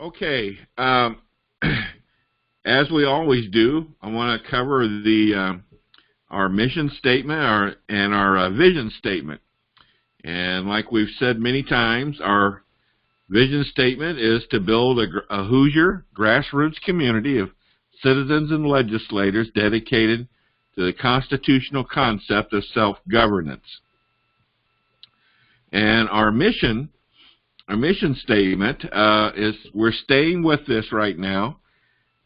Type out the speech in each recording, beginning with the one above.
Okay, as we always do, I want to cover our mission statement and our vision statement. And like we've said many times, our vision statement is to build a Hoosier grassroots community of citizens and legislators dedicated to the constitutional concept of self-governance. And our mission statement is we're staying with this right now,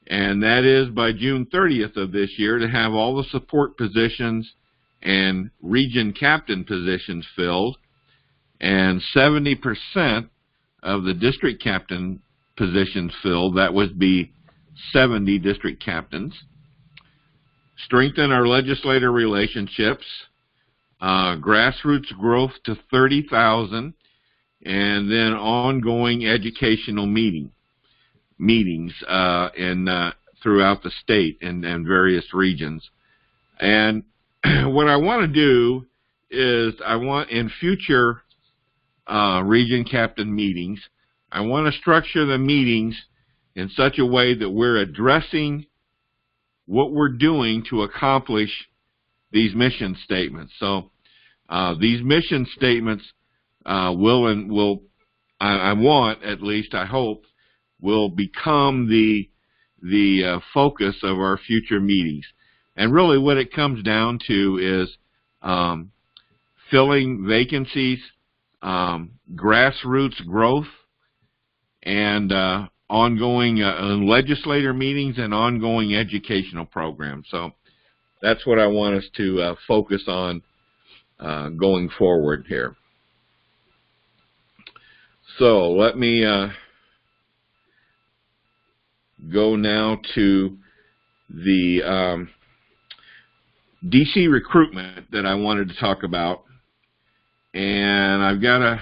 and that is by June 30th of this year to have all the support positions and region captain positions filled, and 70% of the district captain positions filled. That would be 70 district captains. Strengthen our legislator relationships, grassroots growth to 30,000, and then ongoing educational meetings throughout the state and various regions. And what I want to do is I want in future region captain meetings, I want to structure the meetings in such a way that we're addressing what we're doing to accomplish these mission statements. So these mission statements I want, at least I hope, will become the focus of our future meetings. And really what it comes down to is filling vacancies, grassroots growth, and ongoing legislator meetings and ongoing educational programs. So that's what I want us to focus on going forward here. So let me go now to the DC recruitment that I wanted to talk about. And I've got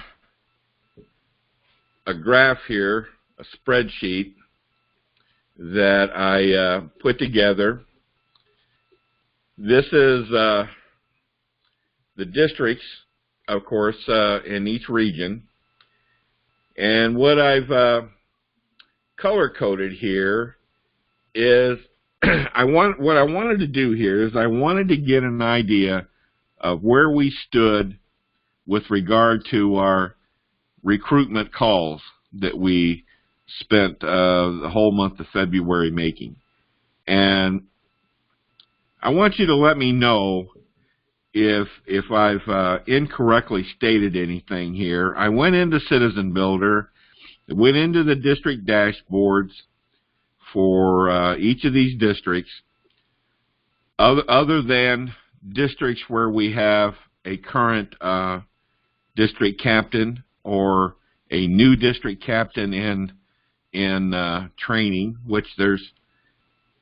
a graph here, a spreadsheet that I put together. This is the districts, of course, in each region. And what I've color-coded here is what I wanted to do here is I wanted to get an idea of where we stood with regard to our recruitment calls that we spent the whole month of February making. And I want you to let me know if I've incorrectly stated anything here. I went into Citizen Builder, went into the district dashboards for each of these districts, other than districts where we have a current district captain or a new district captain in training, which there's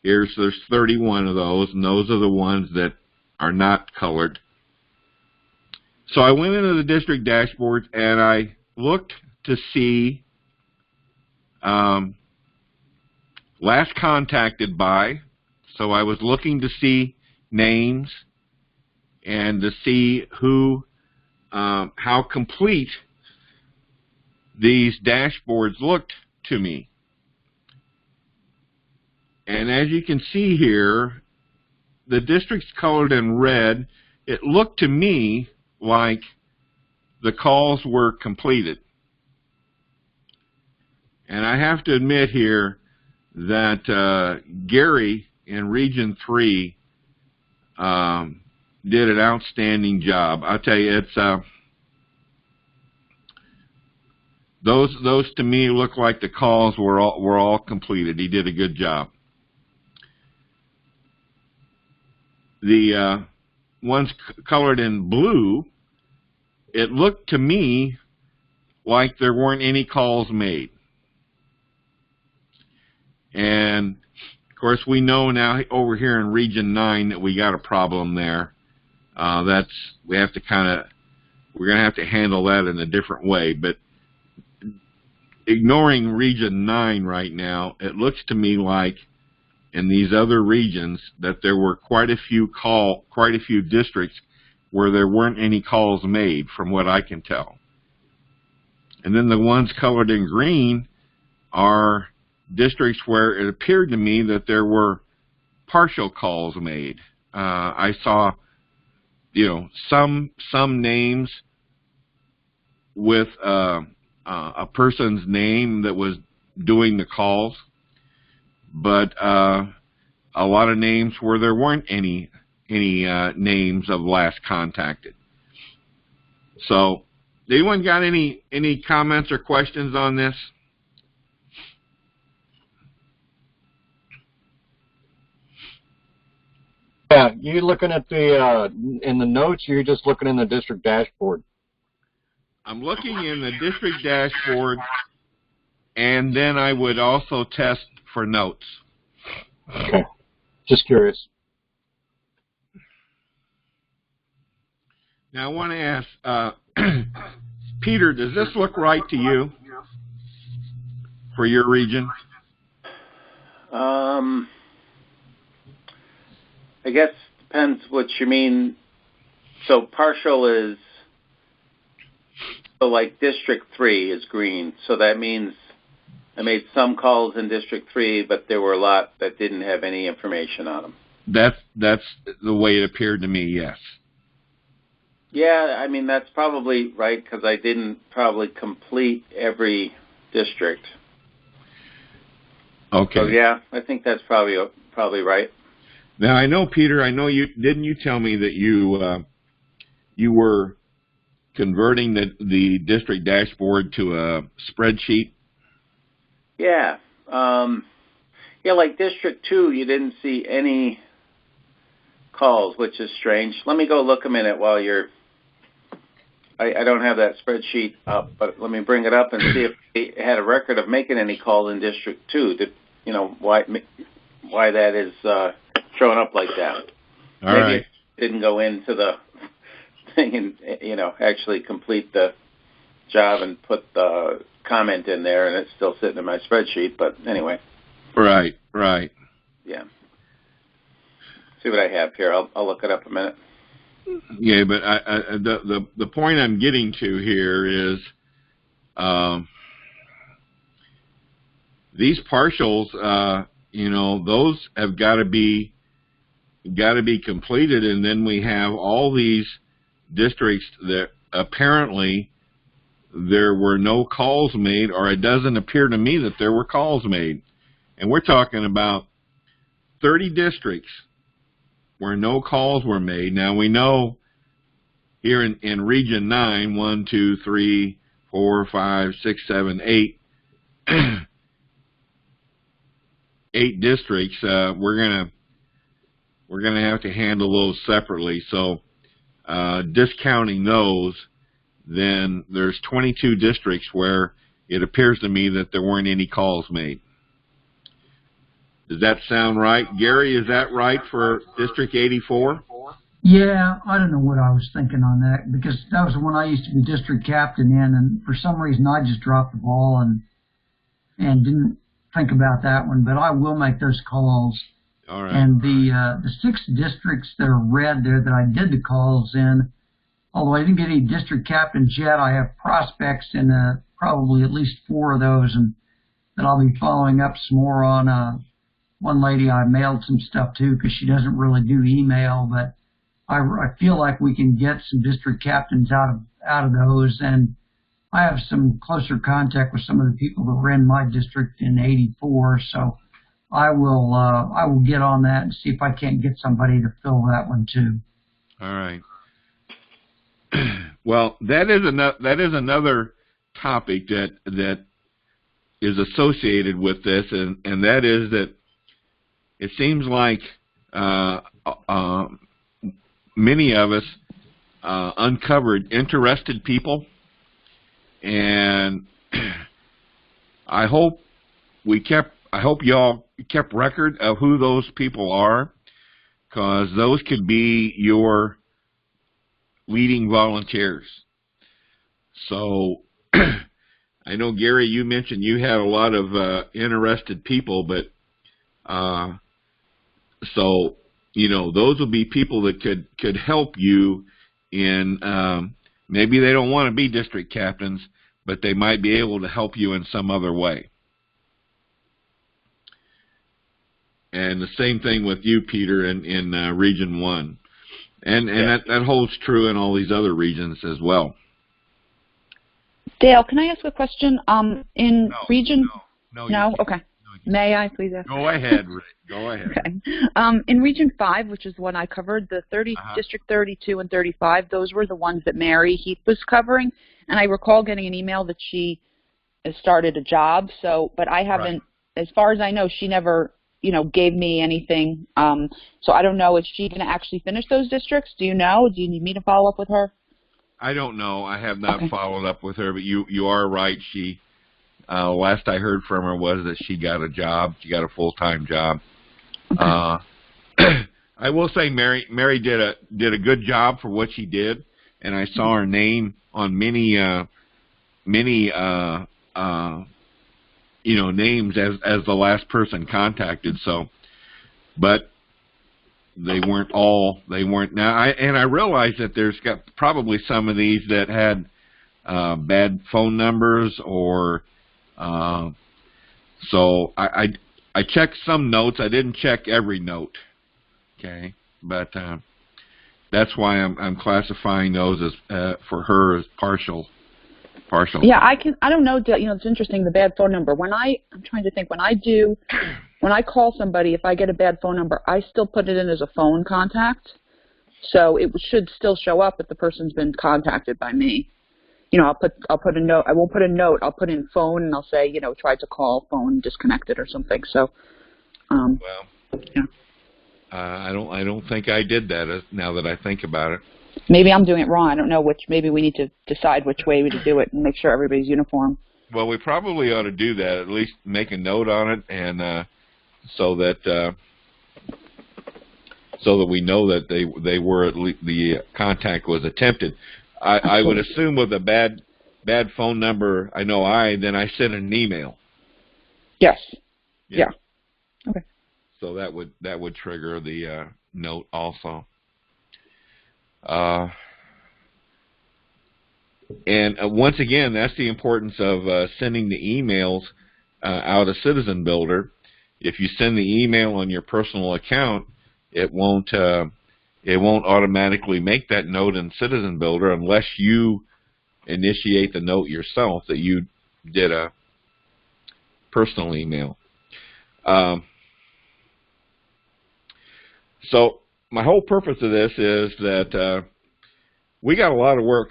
31 of those, and those are the ones that are not colored. So I went into the district dashboards and I looked to see last contacted by. So I was looking to see names and to see who, how complete these dashboards looked to me. And as you can see here, the districts colored in red, it looked to me like the calls were completed. And I have to admit here that Gary in Region 3 did an outstanding job. I'll tell you, it's those to me look like the calls were all completed. He did a good job. The ones colored in blue, it looked to me like there weren't any calls made. And of course we know now over here in Region 9 that we got a problem there. We're going to have to handle that in a different way. But ignoring Region 9 right now, it looks to me like in these other regions that there were quite a few districts where there weren't any calls made, from what I can tell. And then the ones colored in green, are districts where it appeared to me that there were partial calls made. I saw, some names with a person's name that was doing the calls, but a lot of names where there weren't any names of last contacted. So, anyone got any comments or questions on this? Yeah, you looking at the in the notes, or you're just looking in the district dashboard? I'm looking in the district dashboard, and then I would also test for notes. Okay, just curious. Now I want to ask, Peter, does this look right to you for your region? I guess depends what you mean. So partial is, so like District 3 is green. So that means I made some calls in District 3, but there were a lot that didn't have any information on them. That's the way it appeared to me, yes. Yeah, I mean, that's probably right, because I didn't probably complete every district. Okay. So yeah, I think that's probably right. Now I know, Peter. I know you didn't. You tell me that you were converting the district dashboard to a spreadsheet. Yeah. Yeah, like District 2, you didn't see any calls, which is strange. Let me go look a minute while you're. I don't have that spreadsheet up, but let me bring it up and see if they had a record of making any calls in District 2. Why that is showing up like that. All Maybe right. it didn't go into the thing and actually complete the job and put the comment in there, and it's still sitting in my spreadsheet. But anyway. Right. Yeah. See what I have here. I'll look it up a minute. Yeah, but the point I'm getting to here is these partials, those have got to be completed, and then we have all these districts that apparently there were no calls made, or it doesn't appear to me that there were calls made. And we're talking about 30 districts where no calls were made. Now we know here in Region 9, 1, 2, 3, 4, 5, 6, 7, 8, 8 districts. We're gonna have to handle those separately. So discounting those, then there's 22 districts where it appears to me that there weren't any calls made. Does that sound right? Gary, is that right for District 84? Yeah, I don't know what I was thinking on that, because that was the one I used to be district captain in, and for some reason I just dropped the ball and didn't think about that one, but I will make those calls. All right. And the 6 districts that are red there that I did the calls in, although I didn't get any district captains yet, I have prospects in probably at least 4 of those, and that I'll be following up some more on. One lady I mailed some stuff to because she doesn't really do email, but I feel like we can get some district captains out of those, and I have some closer contact with some of the people that were in my district in 84, so I will get on that and see if I can't get somebody to fill that one too. All right. Well, that is another topic that is associated with this, and that is that it seems like many of us uncovered interested people, and I hope y'all kept record of who those people are, because those could be your leading volunteers. So I know, Gary, you mentioned you had a lot of interested people, but so, those will be people that could help you in, maybe they don't want to be district captains, but they might be able to help you in some other way. And the same thing with you, Peter, in Region 1. And that holds true in all these other regions as well. Dale, can I ask a question? In Region... No? Okay. May I please ask? Go ahead, Rick. Go ahead. Okay. In Region 5, which is the one I covered, the District 32 and 35, those were the ones that Mary Heath was covering. And I recall getting an email that she has started a job. So, but I haven't, as far as I know, she never, gave me anything. So I don't know, is she going to actually finish those districts? Do you know? Do you need me to follow up with her? I don't know. I have not followed up with her, but you are right. She, last I heard from her was that she got a job. She got a full-time job. Okay. I will say Mary did a good job for what she did, and I saw her name on many names as the last person contacted. So, but they weren't now. I realize that there's got probably some of these that had bad phone numbers or so I checked some notes. I didn't check every note. Okay, but that's why I'm classifying those as for her as partial. Yeah, I don't know. It's interesting, the bad phone number. I'm trying to think, when I call somebody, if I get a bad phone number, I still put it in as a phone contact. So it should still show up if the person's been contacted by me. I'll put a note. I won't put a note. I'll put in phone and I'll say, tried to call, phone disconnected or something. So, yeah. I don't think I did that now that I think about it. Maybe I'm doing it wrong. I don't know maybe we need to decide which way to do it and make sure everybody's uniform. Well, we probably ought to do that, at least make a note on it, and so that we know that they were at least the contact was attempted. I would assume with a bad phone number, then I sent an email. Yes. Yeah. Okay. So that would trigger the note also. And once again, that's the importance of sending the emails out of Citizen Builder. If you send the email on your personal account, it won't automatically make that note in Citizen Builder unless you initiate the note yourself that you did a personal email. So my whole purpose of this is that we got a lot of work.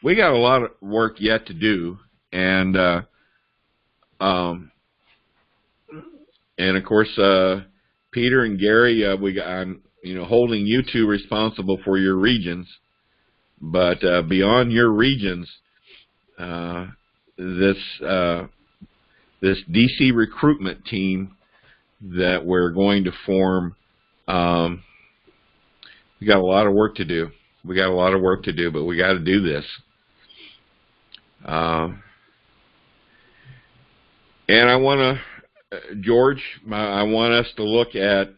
We got a lot of work yet to do, and of course, Peter and Gary, I'm holding you two responsible for your regions, but beyond your regions, this DC recruitment team that we're going to form. We got a lot of work to do. But we got to do this. And I want to, George, I want us to look at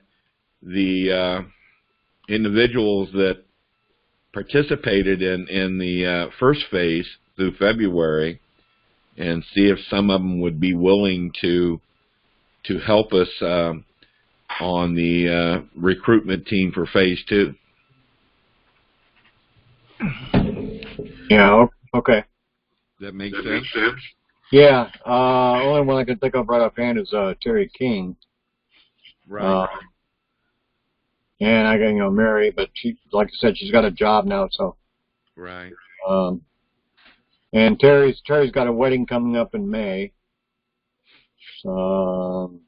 the individuals that participated in the first phase through February and see if some of them would be willing to help us on the recruitment team for phase 2. Yeah, okay. That makes sense? Yeah, only one I can think of right offhand is Terry King. Right. And I got, Mary, but she, like I said, she's got a job now, so. Right. And Terry's got a wedding coming up in May. So, all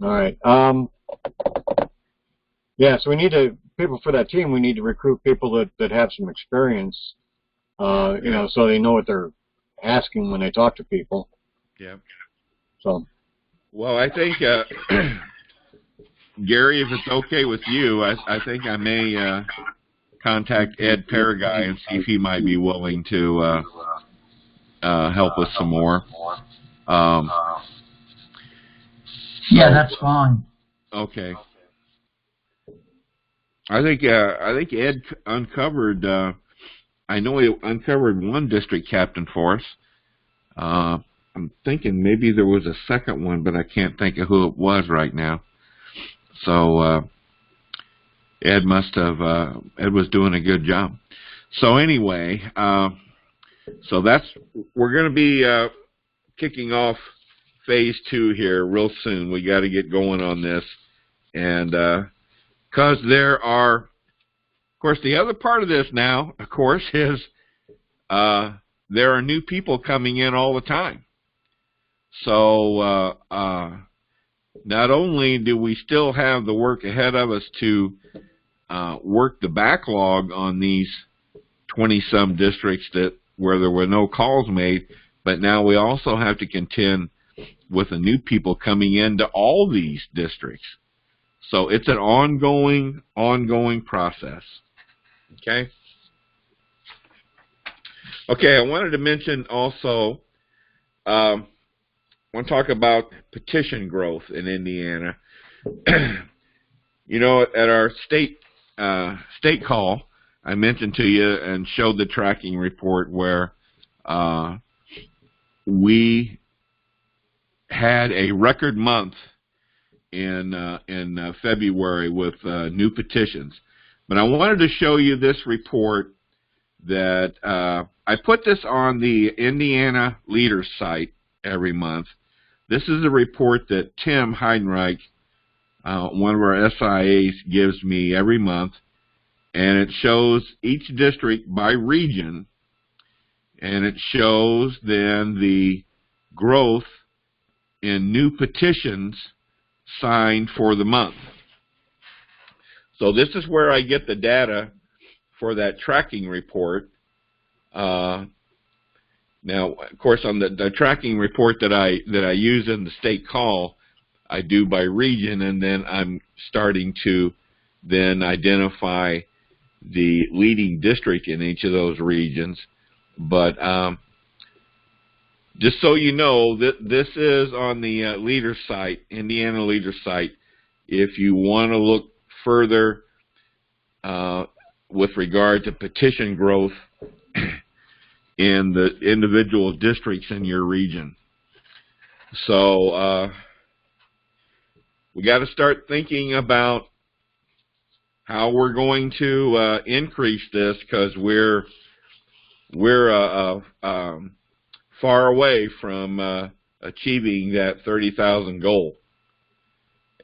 right. Yeah, so we need people for that team, we need to recruit people that have some experience, so they know what they're asking when they talk to people. Yeah. So. Well, I think, Gary, if it's okay with you, I think I may contact Ed Paraguay and see if he might be willing to help us some more. Yeah, that's fine. Okay. I think Ed uncovered. I know he uncovered one district captain for us. I'm thinking maybe there was a second one, but I can't think of who it was right now. So Ed Ed was doing a good job. So anyway, so we're going to be kicking off phase 2 here real soon. We got to get going on this, and because there are, of course, the other part of this now, of course, is there are new people coming in all the time. So not only do we still have the work ahead of us to work the backlog on these 20-some districts where there were no calls made, but now we also have to contend with the new people coming into all these districts. So it's an ongoing process. Okay? Okay, I wanted to mention also, I want to talk about petition growth in Indiana. You know, at our state call, I mentioned to you and showed the tracking report where we had a record month in February with new petitions. But I wanted to show you this report that I put this on the Indiana Leaders site every month. This is a report that Tim Heidenreich, one of our SIAs, gives me every month, and it shows each district by region, and it shows then the growth in new petitions signed for the month. So this is where I get the data for that tracking report. Now, of course, on the tracking report that I use in the state call, I do by region, and then I'm starting to then identify the leading district in each of those regions. But just so you know, this is on the Leaders site, Indiana Leaders site. If you want to look further with regard to petition growth in the individual districts in your region. So we got to start thinking about how we're going to increase this, because we're far away from achieving that 30,000 goal.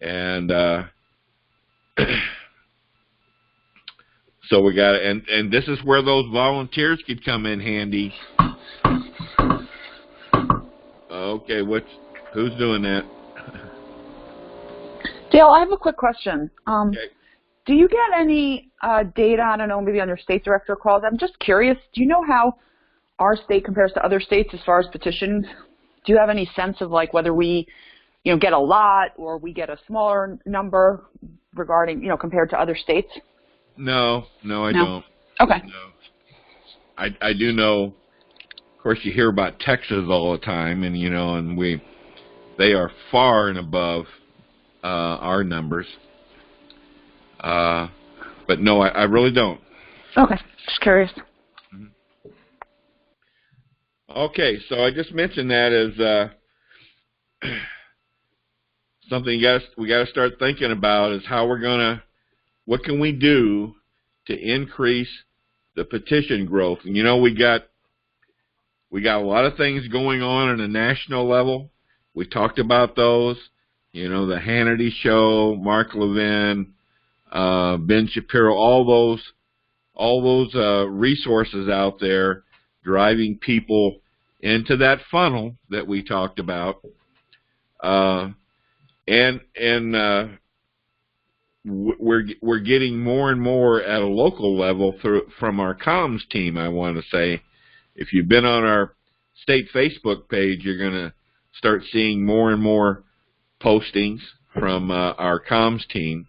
And so we got, and this is where those volunteers could come in handy. Okay, who's doing that? Dale, I have a quick question. Okay. Do you get any data, I don't know, maybe on your state director calls? I'm just curious, do you know how our state compares to other states as far as petitions? Do you have any sense of like whether we, get a lot or we get a smaller number regarding, compared to other states? No, I don't. Okay. No. I do know, of course, you hear about Texas all the time, and and they are far and above our numbers. But no, I really don't. Okay, just curious. Okay, so I just mentioned that as something we got to start thinking about is how what can we do to increase the petition growth? And we got a lot of things going on a national level. We talked about those. The Hannity Show, Mark Levin, Ben Shapiro, all those resources out there driving people into that funnel that we talked about, and we're getting more and more at a local level from our comms team. I want to say, if you've been on our state Facebook page, you're going to start seeing more and more postings from our comms team.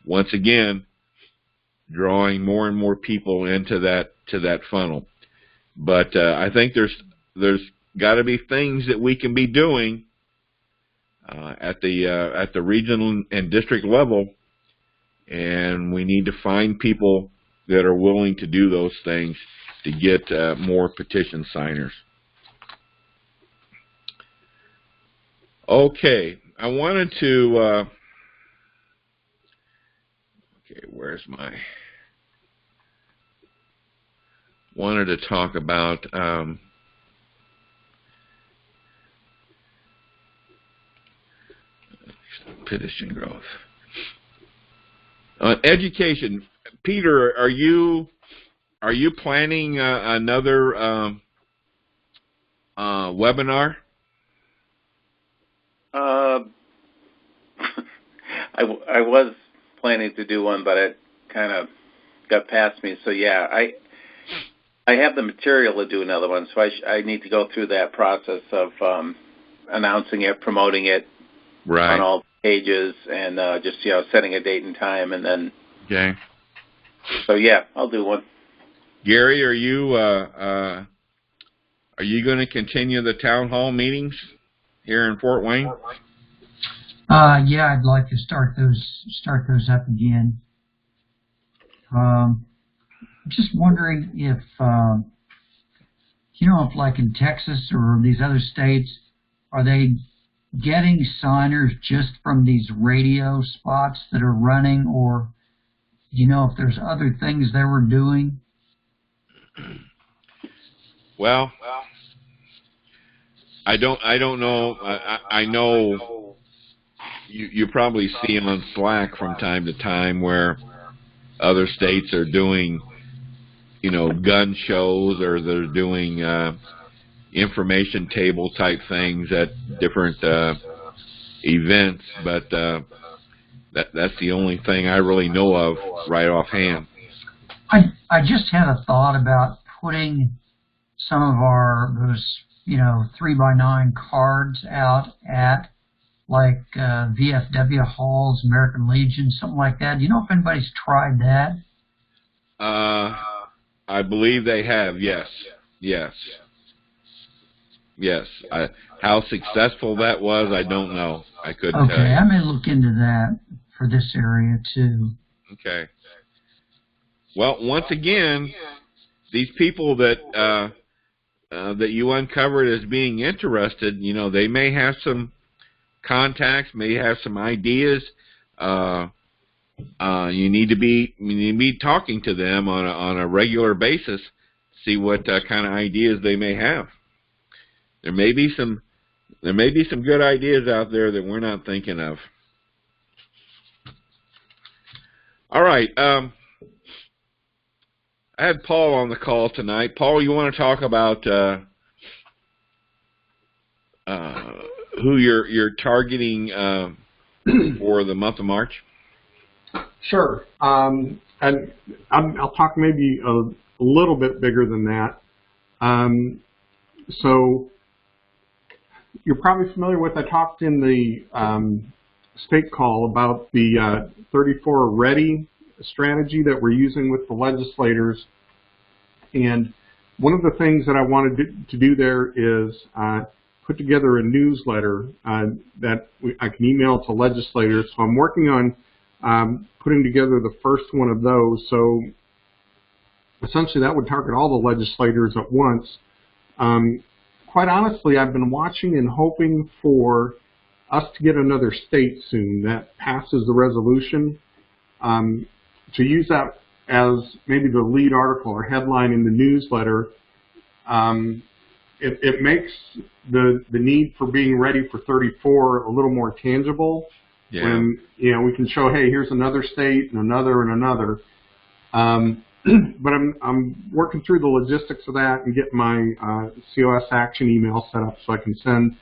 Once again, drawing more and more people into that funnel. But I think there's got to be things that we can be doing at the regional and district level, and we need to find people that are willing to do those things to get more petition signers. Okay, I wanted to Okay, where's my... Wanted to talk about petition growth. Education. Peter, are you planning another webinar? I was planning to do one, but it kind of got past me. So yeah, I have the material to do another one. So I need to go through that process of announcing it, promoting it on all pages, and just setting a date and time, and then. Okay. So yeah, I'll do one. Gary, are you going to continue the town hall meetings here in Fort Wayne? Yeah, I'd like to start those up again. I'm just wondering if if like in Texas or these other states, are they getting signers just from these radio spots that are running, or do you know if there's other things they were doing? Well, I don't know. I know you probably see on Slack from time to time where other states are doing, gun shows, or they're doing information table type things at different events, but that's the only thing I really know of right offhand. I just had a thought about putting some of those 3x9 cards out at like VFW halls, American Legion, something like that. Do you know if anybody's tried that? I believe they have. Yes. How successful that was, I don't know. I couldn't tell you. Okay, I may look into that for this area too. Okay. Well, once again, these people that that you uncovered as being interested, they may have some contacts, may have some ideas. You need to be talking to them on a regular basis, see what kind of ideas they may have. There may be some good ideas out there that we're not thinking of. All right. I had Paul on the call tonight. Paul, you want to talk about who you're targeting for the month of March? Sure. And I'll talk maybe a little bit bigger than that. So you're probably familiar with, I talked in the state call about the 34 Ready strategy that we're using with the legislators. And one of the things that I wanted to do there is put together a newsletter that I can email to legislators. So I'm working on putting together the first one of those. So essentially that would target all the legislators at once. Quite honestly, I've been watching and hoping for us to get another state soon that passes the resolution, to use that as maybe the lead article or headline in the newsletter. It makes the need for being ready for 34 a little more tangible. Yeah. When we can show, hey, here's another state and another and another. But I'm working through the logistics of that and get my COS action email set up so I can send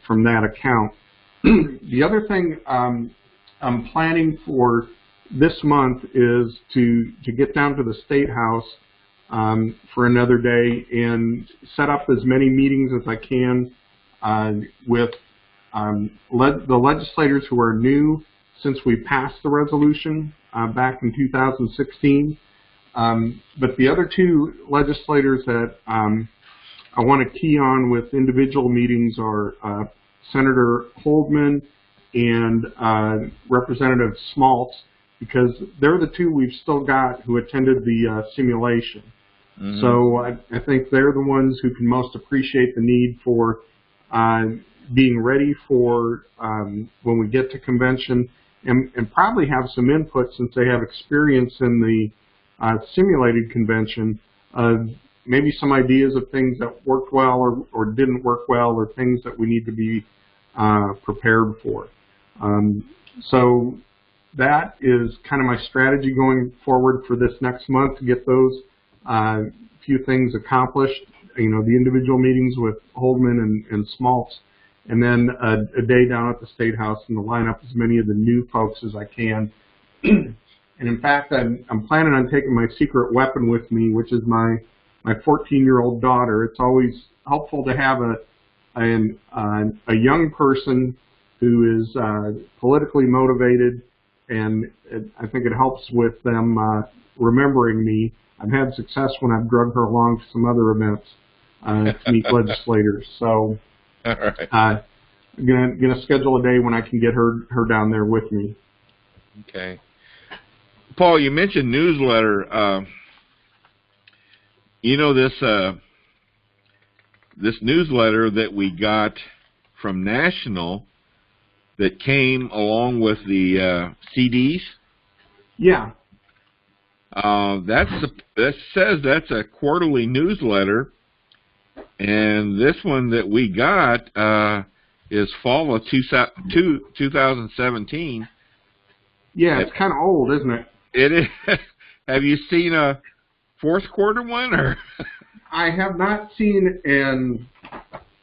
from that account. The other thing I'm planning for this month is to get down to the State House for another day and set up as many meetings as I can with the legislators who are new since we passed the resolution back in 2016. But the other two legislators that I want to key on with individual meetings are Senator Holdman and Representative Smaltz, because they're the two we've still got who attended the simulation. Mm-hmm. So I think they're the ones who can most appreciate the need for being ready for when we get to convention, and probably have some input since they have experience in the simulated convention. Maybe some ideas of things that worked well or didn't work well, or things that we need to be prepared for. So that is kind of my strategy going forward for this next month, to get those few things accomplished. The individual meetings with Holdman and Smaltz, and then a day down at the State House, and to line up as many of the new folks as I can. And in fact, I'm planning on taking my secret weapon with me, which is my 14-year-old daughter. It's always helpful to have a young person who is politically motivated, and I think it helps with them remembering me. I've had success when I've drugged her along to some other events to meet legislators. So all right. I'm gonna schedule a day when I can get her down there with me. Okay. Paul, you mentioned newsletter. This newsletter that we got from National that came along with the CDs. Yeah. That says that's a quarterly newsletter, and this one that we got is fall of 2017. Yeah, it's kind of old, isn't it? It is. Have you seen a fourth quarter one, or? I have not seen an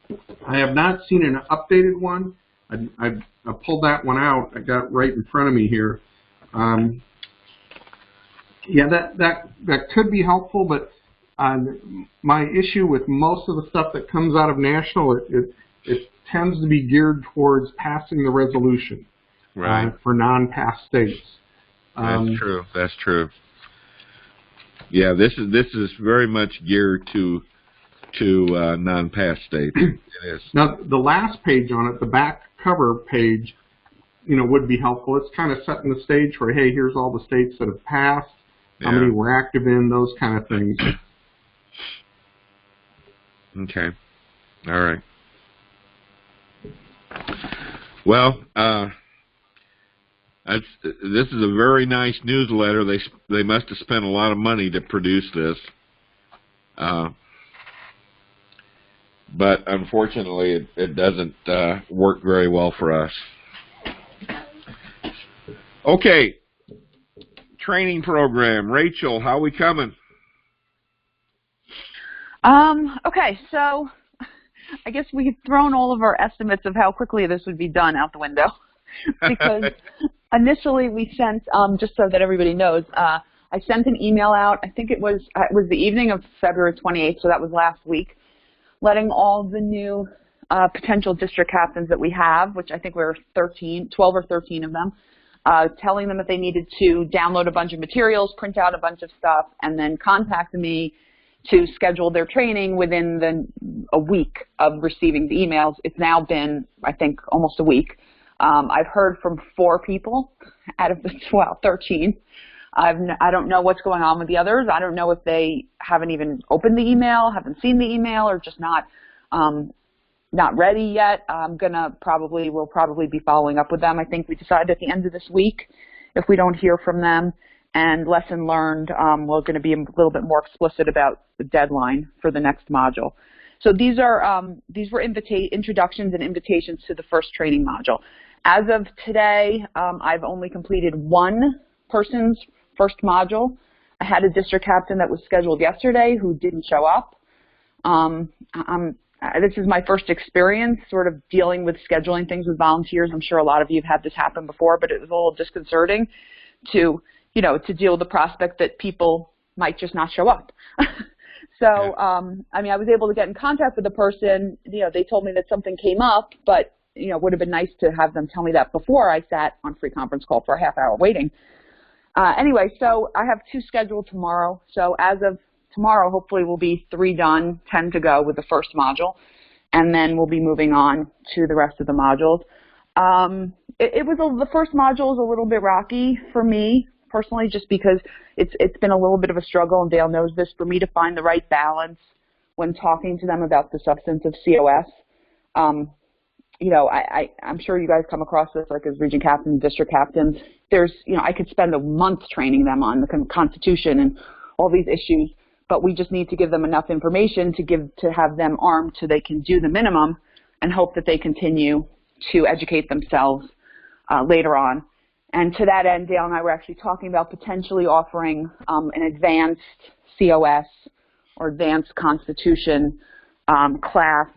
updated one. I pulled that one out. I got it right in front of me here. Yeah, that could be helpful, but my issue with most of the stuff that comes out of National, it tends to be geared towards passing the resolution, right, for non-pass states. That's true. That's true. Yeah, this is very much geared to non-pass states. It is. Now, the last page on it, the back cover page, would be helpful. It's kind of setting the stage for, hey, here's all the states that have passed, how many we're active in, those kind of things. Okay. All right. Well, this is a very nice newsletter. They must have spent a lot of money to produce this, but unfortunately, it doesn't work very well for us. Okay, training program. Rachel, how we coming? Okay, so I guess we've thrown all of our estimates of how quickly this would be done out the window. Because initially we sent, just so that everybody knows, I sent an email out. I think it was the evening of February 28th, so that was last week, letting all the new potential district captains that we have, which I think were 12 or 13 of them, telling them that they needed to download a bunch of materials, print out a bunch of stuff, and then contact me to schedule their training within a week of receiving the emails. It's now been, I think, almost a week. I've heard from 4 people out of the 13. I don't know what's going on with the others. I don't know if they haven't even opened the email, haven't seen the email, or just not ready yet. We'll probably be following up with them. I think we decided at the end of this week, if we don't hear from them, and lesson learned, we're going to be a little bit more explicit about the deadline for the next module. So these were introductions and invitations to the first training module. As of today, I've only completed one person's first module. I had a district captain that was scheduled yesterday who didn't show up. This is my first experience sort of dealing with scheduling things with volunteers. I'm sure a lot of you have had this happen before, but it was a little disconcerting to deal with the prospect that people might just not show up. So, I mean, I was able to get in contact with the person. They told me that something came up, but, it would have been nice to have them tell me that before I sat on free conference call for a half hour waiting. Anyway, so I have 2 scheduled tomorrow. So as of tomorrow, hopefully we'll be 3 done, 10 to go with the first module, and then we'll be moving on to the rest of the modules. The first module is a little bit rocky for me personally, just because it's been a little bit of a struggle, and Dale knows this, for me to find the right balance when talking to them about the substance of COS. I'm sure you guys come across this, like as region captains, district captains. There's, I could spend a month training them on the Constitution and all these issues, but we just need to give them enough information to have them armed so they can do the minimum and hope that they continue to educate themselves later on. And to that end, Dale and I were actually talking about potentially offering an advanced COS or advanced Constitution class,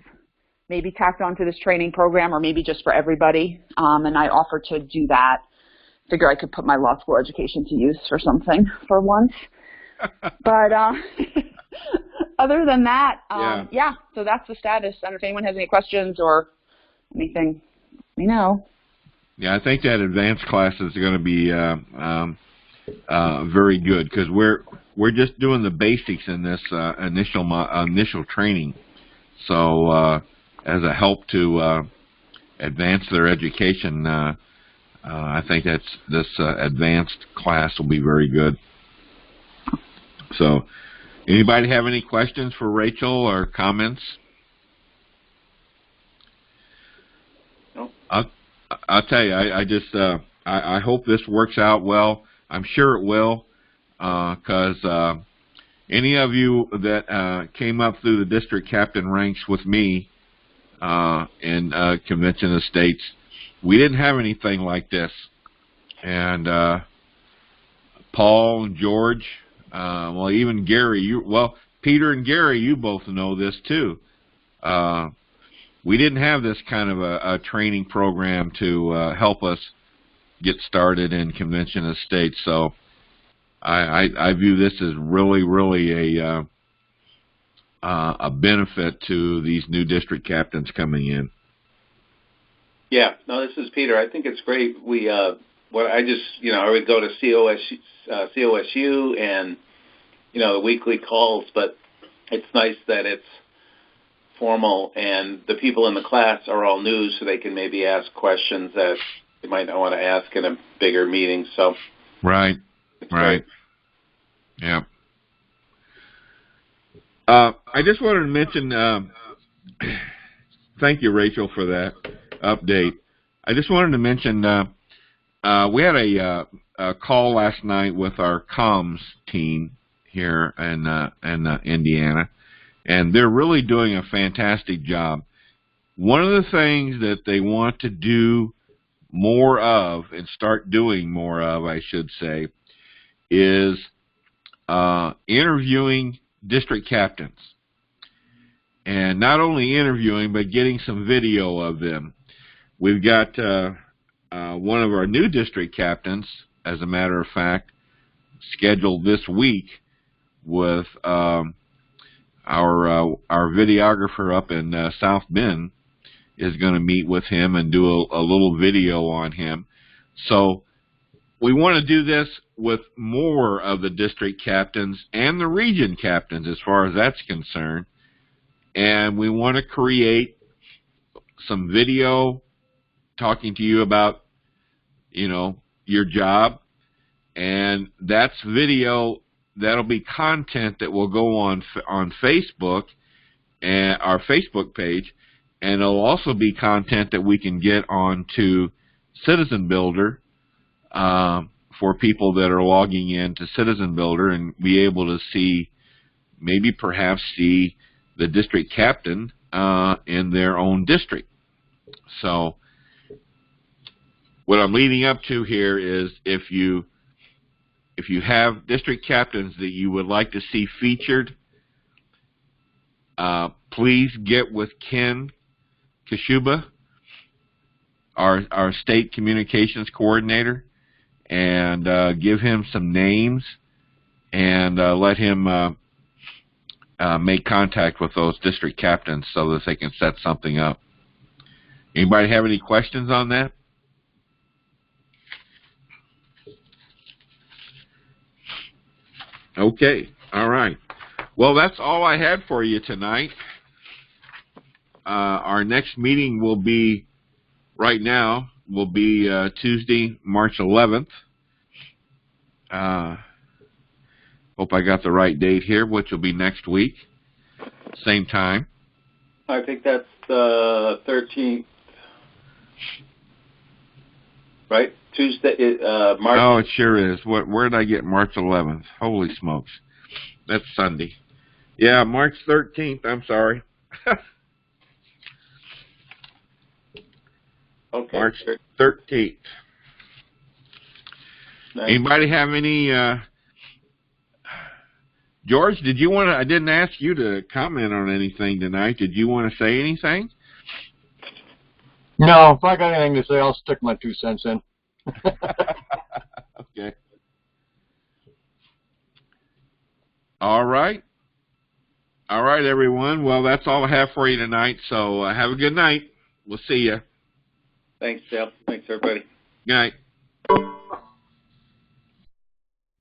maybe tacked onto this training program, or maybe just for everybody. And I offered to do that. Figure I could put my law school education to use for something for once. But other than that, yeah, so that's the status. I don't know if anyone has any questions or anything, let me know. Yeah, I think that advanced class is going to be very good, because we're just doing the basics in this initial training. So as a help to advance their education, I think this advanced class will be very good. So, anybody have any questions for Rachel or comments? No. I'll tell you, I hope this works out well. I'm sure it will, because any of you that came up through the district captain ranks with me in Convention of States, we didn't have anything like this. And Paul and George, well, even Gary, Peter and Gary, you both know this too. We didn't have this kind of a training program to help us get started in Convention of States. So I view this as really a benefit to these new district captains coming in. Yeah, no, this is Peter. I think it's great. I would go to COSU and, the weekly calls, but it's nice that it's formal and the people in the class are all new, so they can maybe ask questions that they might not want to ask in a bigger meeting. So right. Great. Yeah. I just wanted to mention, thank you, Rachel, for that update. I just wanted to mention, we had a call last night with our comms team here in Indiana, and they're really doing a fantastic job. One of the things that they want to do more of, and start doing more of, I should say, is interviewing district captains. And not only interviewing, but getting some video of them. We've got one of our new district captains, as a matter of fact, scheduled this week with our videographer up in South Bend is going to meet with him and do a little video on him. So we want to do this with more of the district captains and the region captains as far as that's concerned. And we want to create some video talking to you about, your job. And that's video, that'll be content that will go on Facebook and our Facebook page. And it'll also be content that we can get onto Citizen Builder for people that are logging in to Citizen Builder and be able to see, maybe perhaps see the district captain in their own district. So what I'm leading up to here is if you have district captains that you would like to see featured, please get with Ken Kashuba, our state communications coordinator, and give him some names and let him make contact with those district captains so that they can set something up. Anybody have any questions on that? Okay, all right. Well, that's all I had for you tonight. Our next meeting will be, right now, will be Tuesday, March 11th. Hope I got the right date here, which will be next week, same time. I think that's the 13th. Right? Tuesday, March. Oh, it sure is. Where did I get March 11th? Holy smokes. That's Sunday. Yeah, March 13th. I'm sorry. Okay. March 13th. Nice. Anybody have any, George, did you want to, I didn't ask you to comment on anything tonight. Did you want to say anything? No, if I got anything to say, I'll stick my 2 cents in. Okay. All right. All right, everyone. Well, that's all I have for you tonight. So have a good night. We'll see you. Thanks, Jeff. Thanks, everybody. Good night.